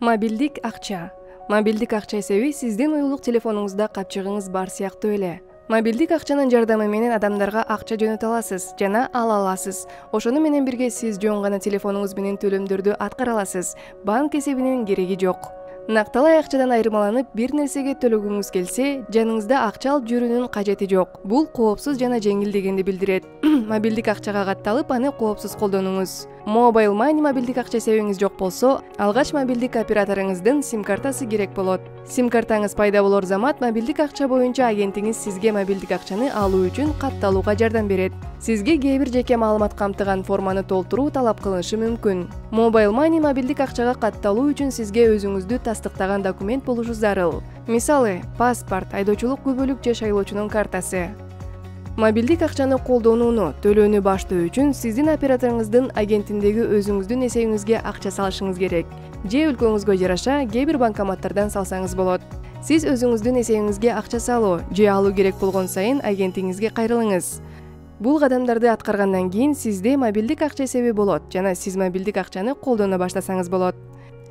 Мобилдик акча. Мобилдик акча эсеби сиздин уюлдук телефонуңузда капчыгыңыз бар сыяктуу эле. Мобилдик акчанын жардамы менен адамдарга акча жөнөтө аласыз жана ала аласыз. Ошону менен бирге сиз жөн гана телефонуңуз менен төлөмдөрдү аткара аласыз. Банк эсебинин кереги жок. Накталай акчадан айырмаланып бир нерсеге төлөгүңүз келсе, жаныңызда акча алып жүрүүнүн кажети жок. Бул коопсуз жана жеңил дегенди билдирет. Мобилдик акчага катталып, аны коопсуз колдонуңуз. Mobile Money мобилдик акча эсебиңиз жок болсо, алгач мобилдик операторуңуздун сим-картасы керек болот. Сим-картаңыз пайда болор замат мобилдик акча боюнча агентиңиз сизге мобилдик акчаны алуу үчүн катталууга жардам берет. Сизге кээ бир жеке маалымат камтыган форманы толтуруу талап кылынышы мүмкүн. Mobile Money мобилдик акчага катталуу үчүн сизге өзүңүздү тастыктаган документ болушу зарыл. Мисалы, паспорт, айдоочулук күбөлүк же шайлоочунун картасы. Мобилдик акчаны колдонууну, төлөөнү баштоо үчүн сиздин операторуңуздун агентиндеги өзүңүздүн эсебиңизге акча салышыңыз керек. Же өлкөңүзгө жараша, кээ бир банкоматтардан салсаңыз болот. Сиз өзүңүздүн эсебиңизге акча салуу же алуу керек болгон сайын агентиңизге кайрылыңыз. Бул кадамдарды аткаргандан кийин сизде мобилдик акча эсеби болот жана сиз мобилдик акчаны колдоно баштасаңыз болот.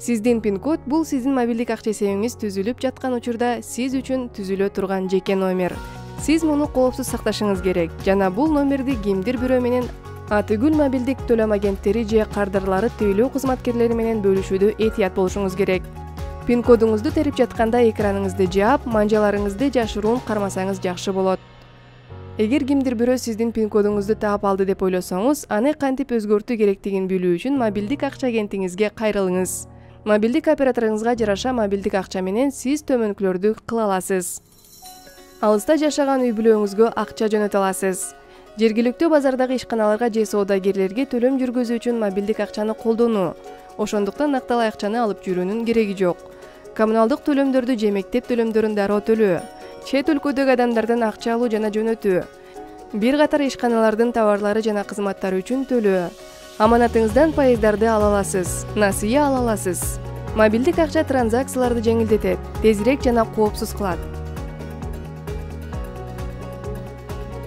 Сиздин пин-код бул сиздин мобилдик акча эсебиңиз түзүлүп жаткан учурда сиз үчүн түзүлө турган жеке номер. Сиз муну коопсуз сакташыңыз керек жана бул номерди кимдир бирөө менен атүгүл мобилдик төлөм агенттери же кардарлары тейлөө кызматкерлери менен бөлүшүүдө этият болушуңуз керек. Пин-кодуңузду терип жатканда экраныңызды жаап, манжаларыңызды жашыруун кармасаңыз жакшы болот. Эгер кимдир бирөө сиздин пин-кодуңузду таап алды деп ойлосоңуз, аны кантип өзгөртүү керектигин билүү үчүн мобилдик акча агентиңизге кайрылыңыз. Мобилдик операторуңузга жараша мобилдик акча менен сиз төмөнкүлөрдү кыла аласыз. Алыста жашаган үй бүлөңүзгө акча жөнөтө аласыз. Жергиликтүү базардагы ишканаларга же соодагерлерге төлөм жүргүзүү үчүн мобилдик акчаны колдонуу. Ошондуктан накталай акчаны алып жүрүүнүн кереги жок. Коммуналдык төлөмдөрдү же мектеп төлөмдөрүн дароо төлөө. Чет өлкөдөгү адамдардан акча алуу жана жөнөтүү. Бир катар ишканалардын товарлары жана кызматтары үчүн төлөө. Аманатыңыздан пайыздарды ала аласыз, насыя ала аласыз. Мобилдик акча транзакцияларды жеңилдетет, тезирээк жана коопсуз кылат.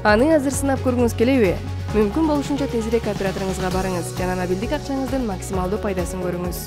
Аны азыр сынап көргүңүз келеби? Мүмкүн болушунча тезирээк операторуңузга барыңыз жана мобилдик акчаңыздын максималдуу пайдасын көрүңүз.